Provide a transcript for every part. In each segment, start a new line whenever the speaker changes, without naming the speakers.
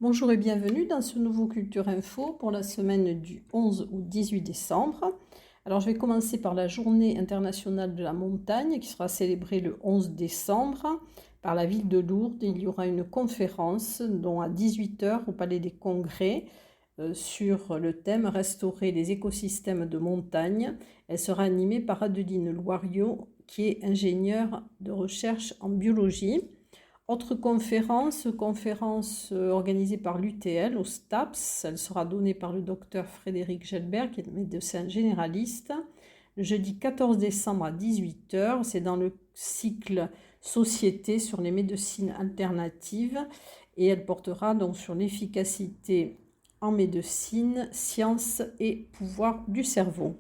Bonjour et bienvenue dans ce nouveau Culture Info pour la semaine du 11 au 18 décembre. Alors je vais commencer par la Journée internationale de la montagne qui sera célébrée le 11 décembre par la ville de Lourdes. Il y aura une conférence dont à 18 h au Palais des Congrès sur le thème Restaurer les écosystèmes de montagne. Elle sera animée par Adeline Loiriot qui est ingénieure de recherche en biologie. Autre conférence organisée par l'UTL au STAPS. Elle sera donnée par le docteur Frédéric Gelbert, qui est médecin généraliste, le jeudi 14 décembre à 18 h. C'est dans le cycle Société sur les médecines alternatives et elle portera donc sur l'efficacité en médecine, sciences et pouvoir du cerveau.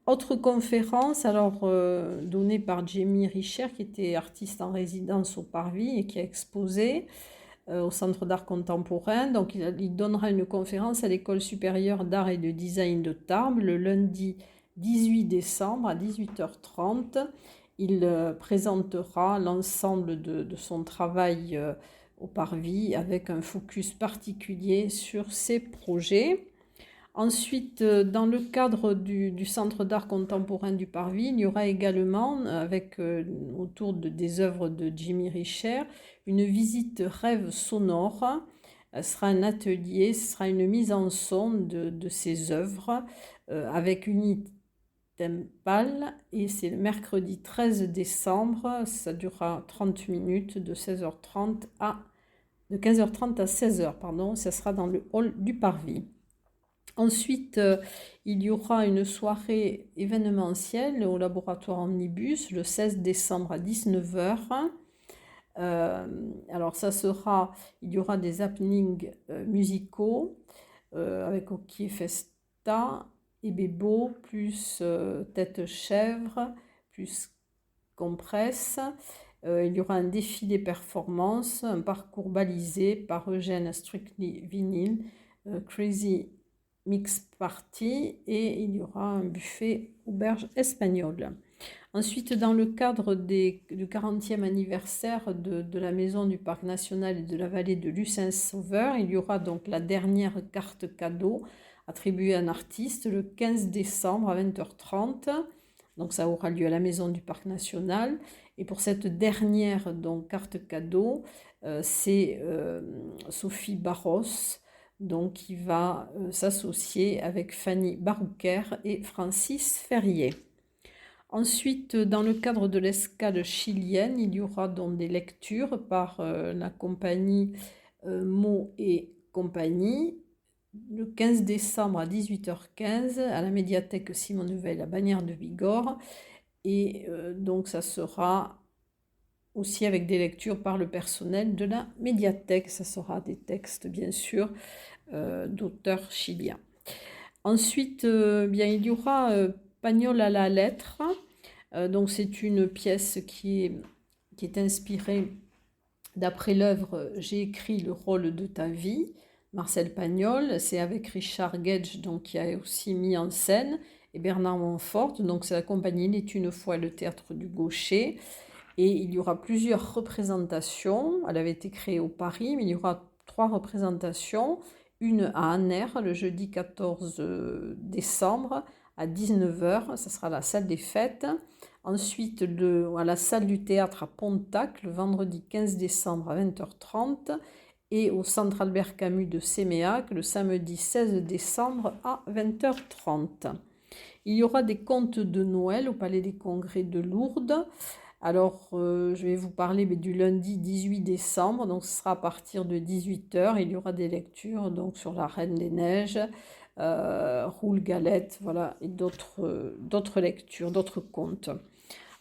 Autre conférence donnée par Jamie Richer, qui était artiste en résidence au Parvis et qui a exposé au Centre d'art contemporain. Donc il donnera une conférence à l'École supérieure d'art et de design de Tarbes le lundi 18 décembre à 18 h 30. Il présentera l'ensemble de son travail au Parvis avec un focus particulier sur ses projets. Ensuite, dans le cadre du Centre d'art contemporain du Parvis, il y aura également, autour des œuvres de Jamie Richer, une visite rêve sonore. Ce sera un atelier, ce sera une mise en son de ces œuvres avec Unitempal, et c'est le mercredi 13 décembre. Ça durera 30 minutes de 15h30 à 16h, pardon. Ça sera dans le hall du Parvis. Ensuite, il y aura une soirée événementielle au laboratoire Omnibus le 16 décembre à 19 h. Il y aura des happenings musicaux avec Hockey Festa et Bebo, plus Tête Chèvre, plus Compresse. Il y aura un défilé performance, un parcours balisé par Eugène Strictly Vinyl, Crazy Mix Party, et il y aura un buffet auberge espagnole. Ensuite, dans le cadre du 40e anniversaire de la maison du Parc national et de la vallée de Lucin-Sauveur, il y aura donc la dernière carte cadeau attribuée à un artiste le 15 décembre à 20h30. Donc ça aura lieu à la maison du Parc national. Et pour cette dernière carte cadeau, c'est Sophie Barros, donc qui va s'associer avec Fanny Barouquer et Francis Ferrier. Ensuite, dans le cadre de l'escale chilienne, il y aura donc des lectures par la compagnie Mots et compagnie, le 15 décembre à 18h15 à la médiathèque Simone Veil à Bagnères de Bigorre. Et donc ça sera aussi avec des lectures par le personnel de la médiathèque. Ça sera des textes, bien sûr, d'auteurs chiliens. Ensuite, il y aura Pagnol à la lettre. Donc c'est une pièce qui est inspirée d'après l'œuvre « J'ai écrit le rôle de ta vie », Marcel Pagnol. C'est avec Richard Gage, donc, qui a aussi mis en scène, et Bernard Montfort. Donc c'est la compagnie Il est une fois le théâtre du Gaucher. Et il y aura plusieurs représentations. Elle avait été créée au Paris, mais il y aura 3 représentations. Une à Aner le jeudi 14 décembre à 19 h. Ça sera la salle des fêtes. Ensuite, à la salle du théâtre à Pontac, le vendredi 15 décembre à 20h30. Et au centre Albert Camus de Séméac, le samedi 16 décembre à 20h30. Il y aura des contes de Noël au Palais des Congrès de Lourdes. Alors, je vais vous parler du lundi 18 décembre, donc ce sera à partir de 18 h. Il y aura des lectures donc, sur la Reine des Neiges, Roule Galette, voilà, et d'autres lectures, d'autres contes.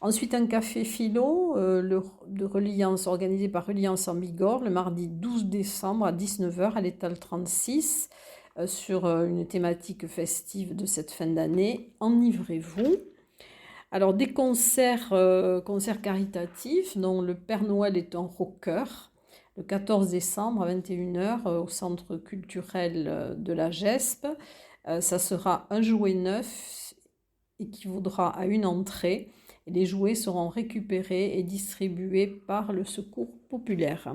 Ensuite, un café philo de Reliance, organisé par Reliance en Bigorre, le mardi 12 décembre à 19 h à l'étal 36, sur une thématique festive de cette fin d'année. Enivrez-vous. Alors, des concerts caritatifs, dont le Père Noël est un rocker, le 14 décembre à 21 h au Centre culturel de la GESP. Ça sera un jouet neuf équivaudra à une entrée. Et les jouets seront récupérés et distribués par le Secours populaire.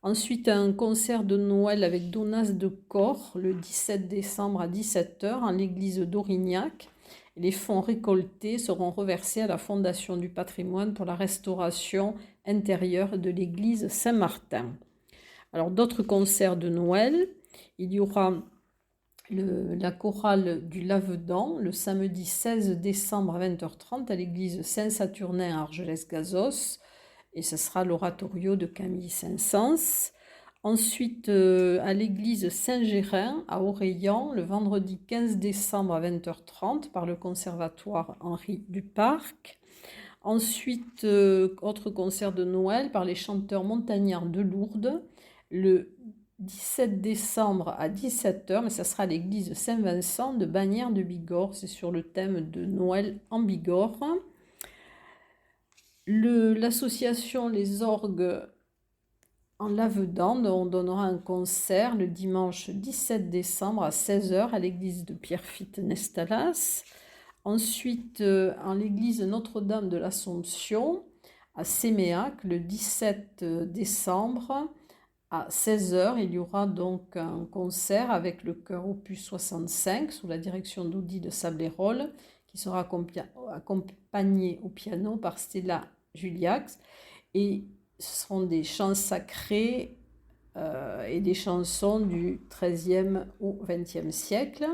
Ensuite, un concert de Noël avec Donas de Cor le 17 décembre à 17h en l'église d'Aurignac. Les fonds récoltés seront reversés à la Fondation du patrimoine pour la restauration intérieure de l'église Saint-Martin. Alors, d'autres concerts de Noël, il y aura la chorale du Lavedan le samedi 16 décembre à 20h30 à l'église Saint-Saturnin à Argelès-Gazos. Et ce sera l'oratorio de Camille Saint-Saëns. Ensuite, à l'église Saint-Gérin à Aureilhan, le vendredi 15 décembre à 20h30 par le conservatoire Henri Duparc. Ensuite, autre concert de Noël par les chanteurs montagnards de Lourdes, le 17 décembre à 17h, mais ça sera à l'église Saint-Vincent de Bagnères de Bigorre. C'est sur le thème de Noël en Bigorre. L'association Les Orgues en Lavedan, on donnera un concert le dimanche 17 décembre à 16h à l'église de Pierrefitte-Nestalas. Ensuite, en l'église Notre-Dame de l'Assomption à Séméac, le 17 décembre à 16h, il y aura donc un concert avec le chœur Opus 65 sous la direction d'Audi de Sablérol, qui sera accompagné au piano par Stella Juliax. Et ce seront des chants sacrés et des chansons du XIIIe au XXe siècle,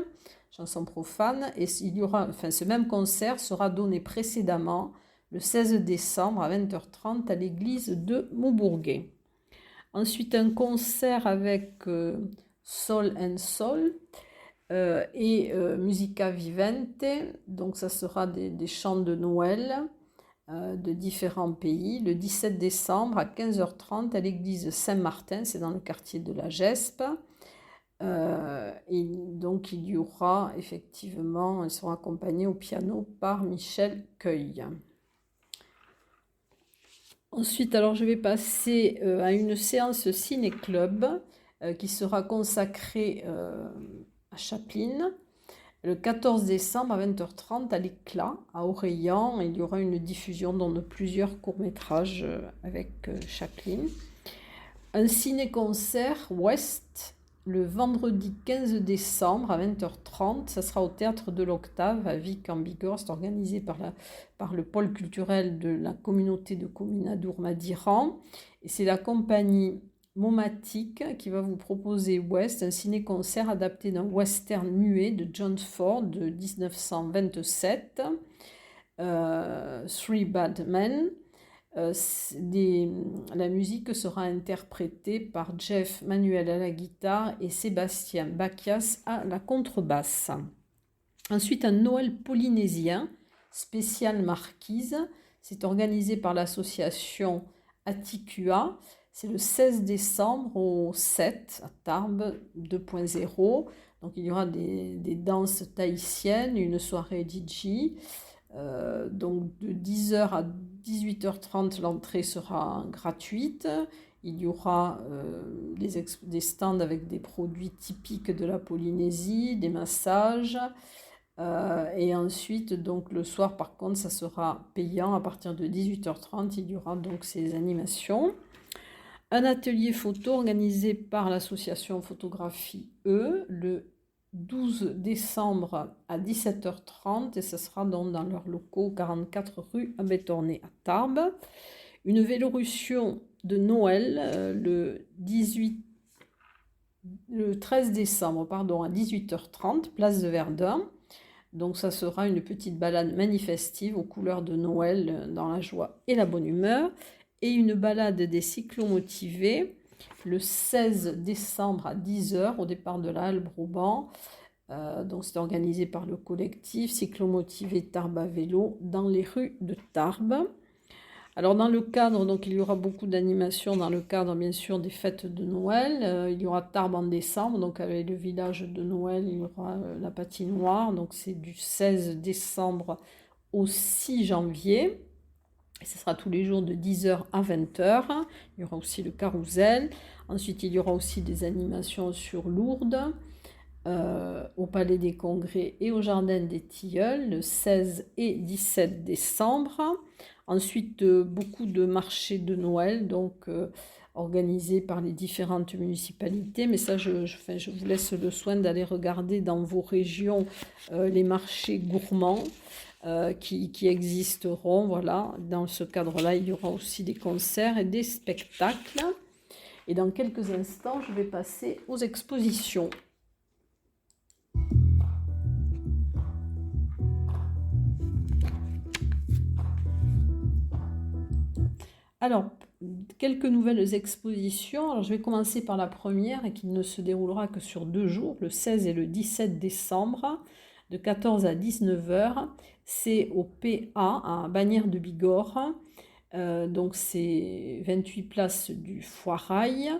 chansons profanes. Et ce même concert sera donné précédemment le 16 décembre à 20h30 à l'église de Maubourguet. Ensuite, un concert avec Sol and Sol et Musica Vivente. Donc, ça sera des chants de Noël de différents pays. Le 17 décembre à 15h30 à l'église Saint-Martin, c'est dans le quartier de la Gespe. Et donc, il y aura effectivement, ils seront accompagnés au piano par Michel Cueil. Ensuite, alors je vais passer à une séance ciné-club qui sera consacrée à Chaplin. Le 14 décembre à 20h30 à l'Éclat, à Aureilhan, il y aura une diffusion de plusieurs courts-métrages avec Chaplin. Un ciné-concert Ouest le vendredi 15 décembre à 20h30, ça sera au Théâtre de l'Octave à Vic en Bigorre. C'est organisé par le pôle culturel de la communauté de communes Adour-Madiran. Et c'est la compagnie Momatic qui va vous proposer West, un ciné-concert adapté d'un western muet de John Ford de 1927, Three Bad Men. La musique sera interprétée par Jeff Manuel à la guitare et Sébastien Bacchias à la contrebasse. Ensuite, un Noël polynésien spécial Marquise. C'est organisé par l'association Atikua. C'est le 16 décembre au 7 à Tarbes 2.0. Donc il y aura des danses tahitiennes, une soirée DJ. Donc de 10h à 18h30, l'entrée sera gratuite. Il y aura des stands avec des produits typiques de la Polynésie, des massages. Et ensuite, donc le soir, par contre, ça sera payant. À partir de 18h30, il y aura donc ces animations. Un atelier photo organisé par l'association Photographie le 12 décembre à 17h30 et ce sera donc dans leurs locaux 44 rue Abétorné à Tarbes. Une vélorution de Noël le 13 décembre à 18h30, place de Verdun. Donc ça sera une petite balade manifestive aux couleurs de Noël dans la joie et la bonne humeur. Et une balade des cyclomotivés le 16 décembre à 10h au départ de la halle Broban. Donc c'est organisé par le collectif Cyclomotivé Tarbes à vélo dans les rues de Tarbes. Alors dans le cadre, donc il y aura beaucoup d'animations dans le cadre bien sûr des fêtes de Noël. Il y aura Tarbes en décembre, donc avec le village de Noël, il y aura la patinoire. Donc c'est du 16 décembre au 6 janvier. Et ce sera tous les jours de 10h à 20h. Il y aura aussi le carrousel. Ensuite, il y aura aussi des animations sur Lourdes. au Palais des Congrès et au Jardin des Tilleuls le 16 et 17 décembre. Ensuite, beaucoup de marchés de Noël, donc organisés par les différentes municipalités. Mais ça, je vous laisse le soin d'aller regarder dans vos régions les marchés gourmands qui existeront. Voilà. Dans ce cadre-là, il y aura aussi des concerts et des spectacles. Et dans quelques instants, je vais passer aux expositions. Alors, quelques nouvelles expositions. Alors, je vais commencer par la première et qui ne se déroulera que sur 2 jours, le 16 et le 17 décembre, de 14 à 19 h. C'est au PA à Bagnères de Bigorre. Donc, c'est 28 places du Foirail.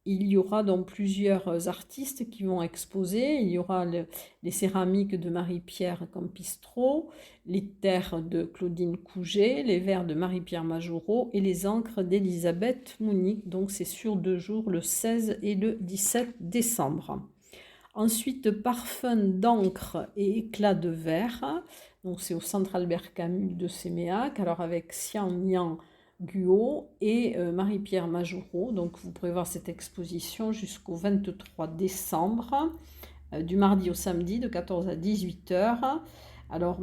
Il y aura donc plusieurs artistes qui vont exposer. Il y aura les céramiques de Marie-Pierre Campistro, les terres de Claudine Couget, les verres de Marie-Pierre Majoureau et les encres d'Elisabeth Mounic. Donc c'est sur 2 jours, le 16 et le 17 décembre. Ensuite, parfum d'encre et éclat de verre. Donc c'est au Centre Albert Camus de Séméac. Alors avec Xian Nian Guo et Marie-Pierre Majoureau. Donc vous pourrez voir cette exposition jusqu'au 23 décembre, du mardi au samedi, de 14 à 18 h. Alors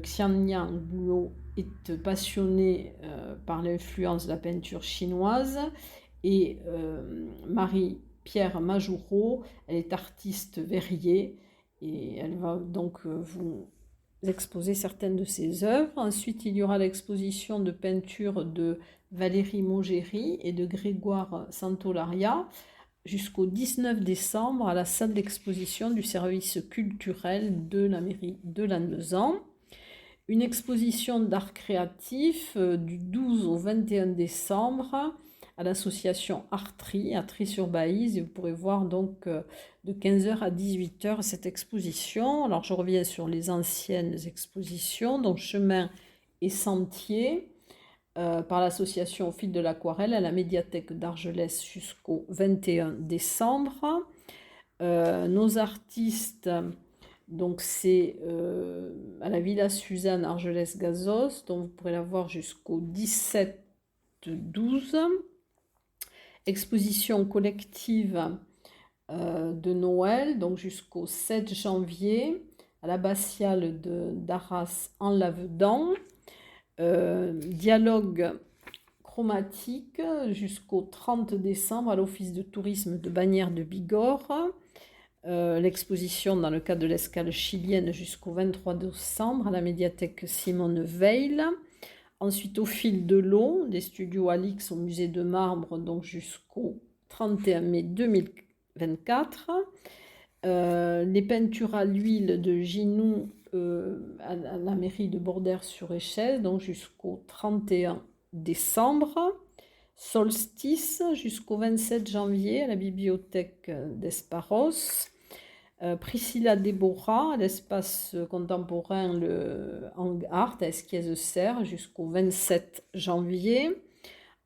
Xian Guo est passionnée par l'influence de la peinture chinoise et Marie-Pierre Majoureau, elle est artiste verrier et elle va donc vous exposer certaines de ses œuvres. Ensuite, il y aura l'exposition de peinture de Valérie Maugéry et de Grégoire Santolaria jusqu'au 19 décembre à la salle d'exposition du service culturel de la mairie de Lannemezan. Une exposition d'art créatif du 12 au 21 décembre à l'association Artri, à Trie-sur-Baïse. Et vous pourrez voir donc de 15 h à 18 h cette exposition. Alors je reviens sur les anciennes expositions, donc chemin et sentiers par l'association Au fil de l'aquarelle à la médiathèque d'Argelès jusqu'au 21 décembre. Nos artistes, donc c'est à la Villa Suzanne Argelès-Gazos, donc vous pourrez la voir jusqu'au 17-12. Exposition collective de Noël, donc jusqu'au 7 janvier, à l'abbatiale d'Arras en Lavedan. Dialogue chromatique jusqu'au 30 décembre à l'Office de tourisme de Bagnères de Bigorre. L'exposition dans le cadre de l'escale chilienne jusqu'au 23 décembre à la médiathèque Simone Veil. Ensuite, au fil de l'eau, des studios Alix au musée de Marbre, donc jusqu'au 31 mai 2024. Les peintures à l'huile de Ginou à la mairie de Bordères-sur-Échelle, donc jusqu'au 31 décembre. Solstice jusqu'au 27 janvier à la bibliothèque d'Esparos. Priscilla Deborah à l'espace contemporain le Hang Art à Esquies-Serre jusqu'au 27 janvier.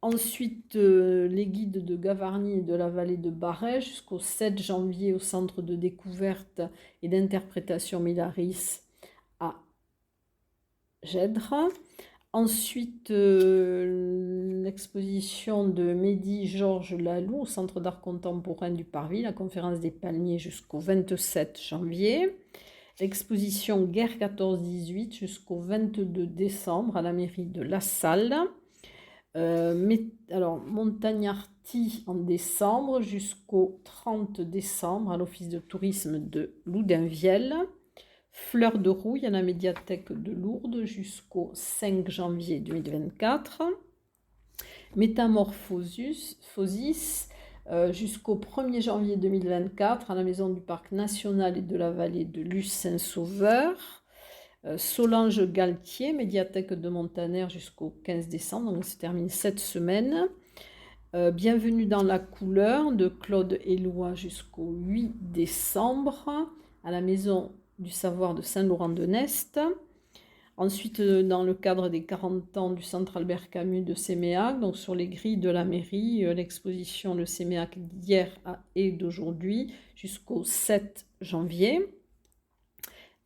Ensuite, les guides de Gavarnie et de la vallée de Barret jusqu'au 7 janvier au centre de découverte et d'interprétation Milaris à Gèdre. Ensuite, l'exposition de Mehdi Georges Laloux au Centre d'art contemporain du Parvis, la conférence des palmiers jusqu'au 27 janvier. L'exposition Guerre 14-18 jusqu'au 22 décembre à la mairie de La Salle. Alors, Montagnarty en décembre jusqu'au 30 décembre à l'Office de tourisme de Loudunvielle. Fleur de Rouille à la médiathèque de Lourdes jusqu'au 5 janvier 2024. Métamorphosis jusqu'au 1er janvier 2024 à la Maison du Parc National et de la Vallée de Luce-Saint-Sauveur. Solange Galtier, médiathèque de Montaner jusqu'au 15 décembre, donc se termine cette semaine. Bienvenue dans la couleur de Claude Éloi jusqu'au 8 décembre à la Maison du Savoir de Saint-Laurent-de-Nest. Ensuite, dans le cadre des 40 ans du Centre Albert Camus de Séméac, donc sur les grilles de la mairie, l'exposition Le Séméac d'hier et d'aujourd'hui jusqu'au 7 janvier.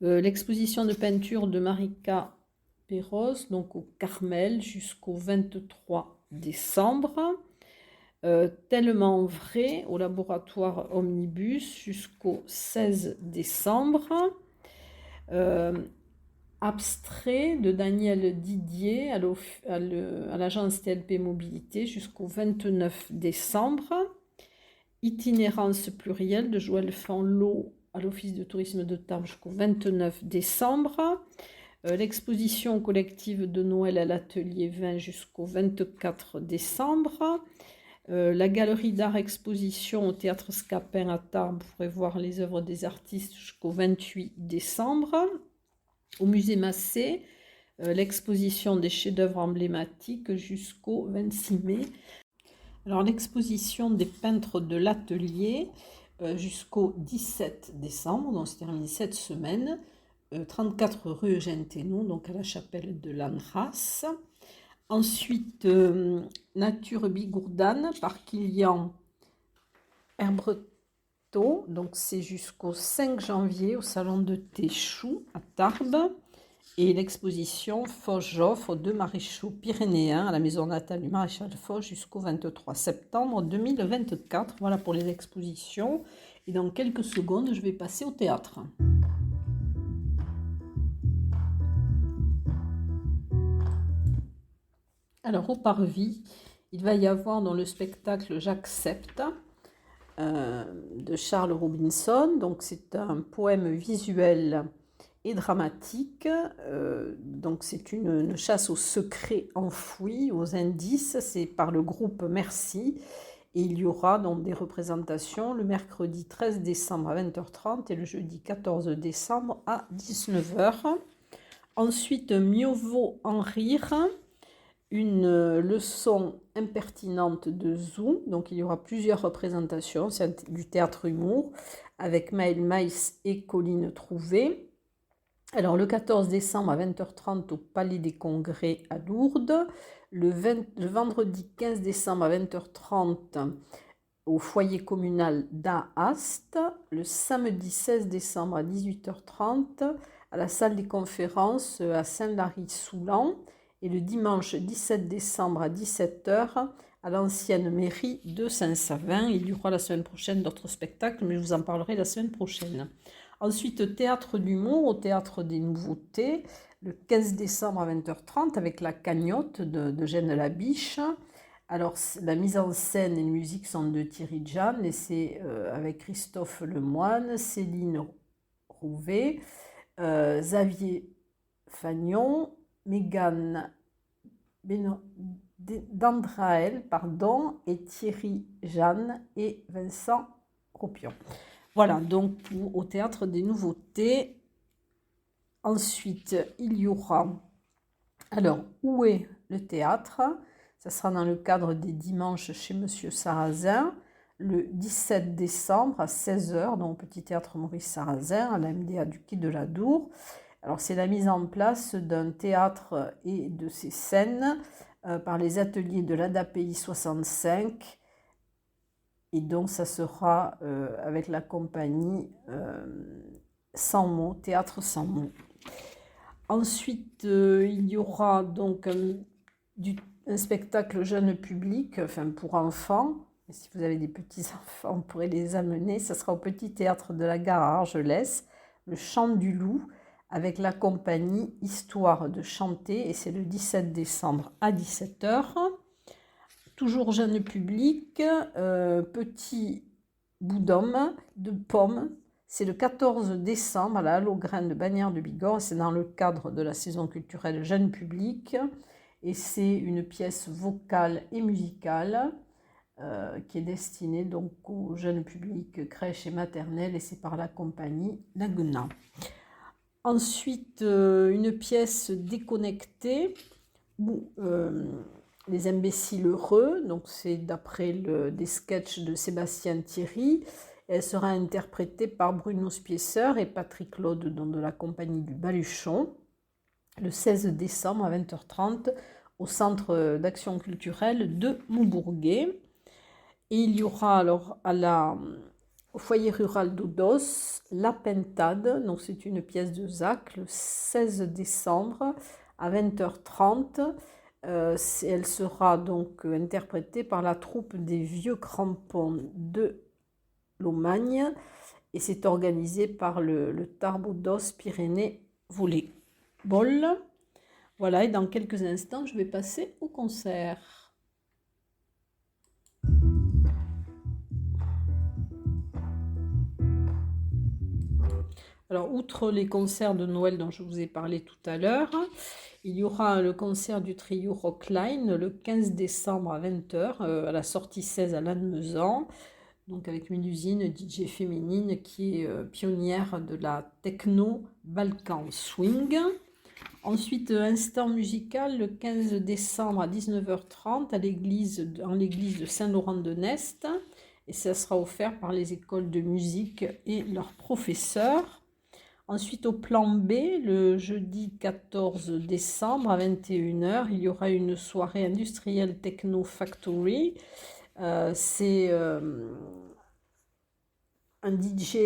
L'exposition de peinture de Marika Perros, donc au Carmel, jusqu'au 23 décembre. Tellement vrai au laboratoire Omnibus jusqu'au 16 décembre. Abstrait de Daniel Didier à l'agence TLP Mobilité jusqu'au 29 décembre. Itinérance plurielle de Joël Fanlot à l'Office de tourisme de Tarbes jusqu'au 29 décembre. L'exposition collective de Noël à l'Atelier 20 jusqu'au 24 décembre. La galerie d'art exposition au Théâtre Scapin à Tarbes, vous pourrez voir les œuvres des artistes jusqu'au 28 décembre. Au musée Massé, l'exposition des chefs-d'œuvre emblématiques jusqu'au 26 mai. Alors l'exposition des peintres de l'atelier jusqu'au 17 décembre, donc c'est terminé cette semaine, 34 rue Eugène Thénault, donc à la chapelle de Lanras. Ensuite, Nature Bigourdane, par Kilian Herbretot, donc c'est jusqu'au 5 janvier au salon de Téchou à Tarbes. Et l'exposition Foch-Joffre de maréchaux pyrénéens à la maison natale du maréchal Foch jusqu'au 23 septembre 2024. Voilà pour les expositions. Et dans quelques secondes, je vais passer au théâtre. Alors, au Parvis, il va y avoir dans le spectacle J'accepte de Charles Robinson. Donc, c'est un poème visuel et dramatique. Donc, c'est une chasse aux secrets enfouis, aux indices. C'est par le groupe Merci. Et il y aura donc des représentations le mercredi 13 décembre à 20h30 et le jeudi 14 décembre à 19h. Ensuite, Mieux vaut en rire, une leçon impertinente de Zou. Donc il y aura plusieurs représentations, c'est du théâtre humour avec Maëlle Maïs et Colline Trouvé. Alors le 14 décembre à 20h30 au Palais des Congrès à Lourdes, le vendredi 15 décembre à 20h30 au foyer communal d'Aast, le samedi 16 décembre à 18h30 à la salle des conférences à Saint-Lary-Soulan, et le dimanche 17 décembre à 17h à l'ancienne mairie de Saint-Savin. Il y aura la semaine prochaine d'autres spectacles, mais je vous en parlerai la semaine prochaine. Ensuite, théâtre d'humour au Théâtre des Nouveautés, le 15 décembre à 20h30 avec La Cagnotte de Jeanne Labiche. Alors, la mise en scène et la musique sont de Thierry Jeanne et c'est avec Christophe Lemoine, Céline Rouvet, Xavier Fagnon, Mégane Dandrael, et Thierry Jeanne et Vincent Ropion. Voilà, donc au Théâtre des Nouveautés. Ensuite, il y aura... Alors, où est le théâtre ? Ça sera dans le cadre des dimanches chez Monsieur Sarrazin, le 17 décembre à 16h, dans le Petit Théâtre Maurice Sarrazin, à la MDA du Quai de la Dour. Alors, c'est la mise en place d'un théâtre et de ses scènes par les ateliers de l'ADAPI 65. Et donc, ça sera avec la compagnie Sans mots, Théâtre Sans mots. Ensuite, il y aura donc un spectacle jeune public, enfin pour enfants. Et si vous avez des petits-enfants, on pourrait les amener. Ça sera au Petit Théâtre de la Gare à Argelès, le Chant du Loup, avec la compagnie Histoire de chanter. Et c'est le 17 décembre à 17h. Toujours jeune public, petit bout d'homme, de pommes. C'est le 14 décembre à la Halle aux Grains de Bagnères de Bigorre. C'est dans le cadre de la saison culturelle jeune public. Et c'est une pièce vocale et musicale qui est destinée donc au jeune public crèche et maternelle. Et c'est par la compagnie Laguna. Ensuite, une pièce déconnectée où... Les imbéciles heureux, donc c'est d'après des sketchs de Sébastien Thierry. Elle sera interprétée par Bruno Spiesseur et Patrick Claude, de la compagnie du Baluchon. le 16 décembre à 20h30 au Centre d'action culturelle de Moubourguet. Et il y aura alors au foyer rural d'Odos, La Pentade, donc c'est une pièce de Zach, le 16 décembre à 20h30. Elle sera donc interprétée par la troupe des Vieux Crampons de Lomagne et c'est organisé par le Tarboudos Pyrénées Volleyball. Voilà, et dans quelques instants, je vais passer au concert. Alors, outre les concerts de Noël dont je vous ai parlé tout à l'heure, il y aura le concert du trio Rockline le 15 décembre à 20h à la sortie 16 à Lannemezan, donc avec Mélusine, DJ féminine qui est pionnière de la techno Balkan Swing. Ensuite, instant musical le 15 décembre à 19h30 en l'église de Saint-Laurent-de-Nest. Et ça sera offert par les écoles de musique et leurs professeurs. Ensuite, au plan B, le jeudi 14 décembre à 21h, il y aura une soirée industrielle Techno Factory. C'est un DJ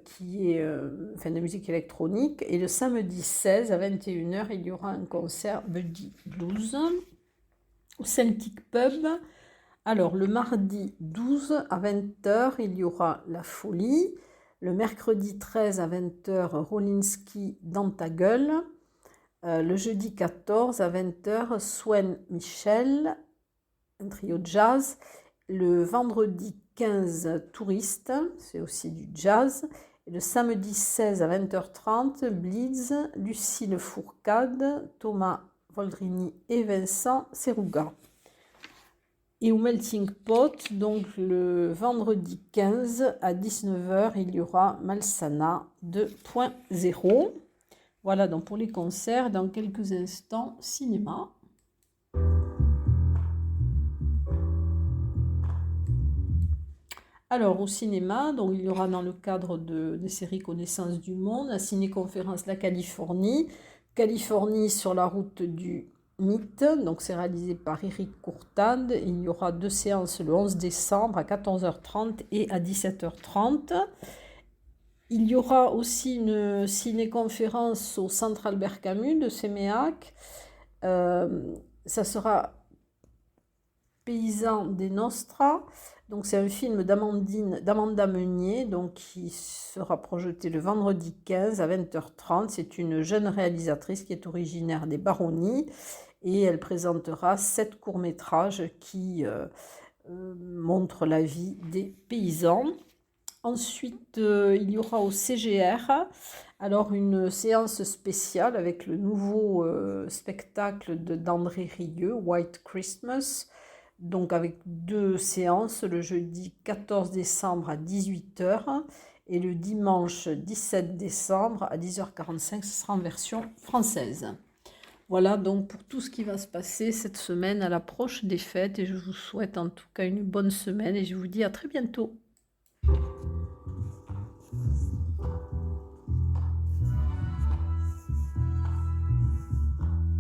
qui est de musique électronique. Et le samedi 16 à 21h, il y aura un concert Buddy Blues au Celtic Pub. Alors, le mardi 12 à 20h, il y aura La Folie. Le mercredi 13 à 20h, Rolinski dans ta gueule. Le jeudi 14 à 20h, Swen Michel, un trio de jazz. Le vendredi 15, Touriste, c'est aussi du jazz. Et le samedi 16 à 20h30, Blitz, Lucille Fourcade, Thomas Voldrini et Vincent Seruga. Et au Melting Pot, donc le vendredi 15 à 19h, il y aura Malsana 2.0. Voilà donc pour les concerts. Dans quelques instants, cinéma. Alors au cinéma, donc il y aura dans le cadre des séries Connaissance du Monde, la ciné-conférence La Californie. Californie sur la route du mythe, donc c'est réalisé par Eric Courtade. Il y aura 2 séances le 11 décembre à 14h30 et à 17h30. Il y aura aussi une ciné-conférence au Centre Albert Camus de Séméac. Ça sera Paysan des Nostra. Donc c'est un film d'Amanda Meunier, donc qui sera projeté le vendredi 15 à 20h30. C'est une jeune réalisatrice qui est originaire des Baronnies et elle présentera 7 courts-métrages qui montrent la vie des paysans. Ensuite, il y aura au CGR alors une séance spéciale avec le nouveau spectacle d'André Rieu, White Christmas. Donc avec 2 séances, le jeudi 14 décembre à 18h et le dimanche 17 décembre à 10h45, ce sera en version française. Voilà donc pour tout ce qui va se passer cette semaine à l'approche des fêtes et je vous souhaite en tout cas une bonne semaine et je vous dis à très bientôt.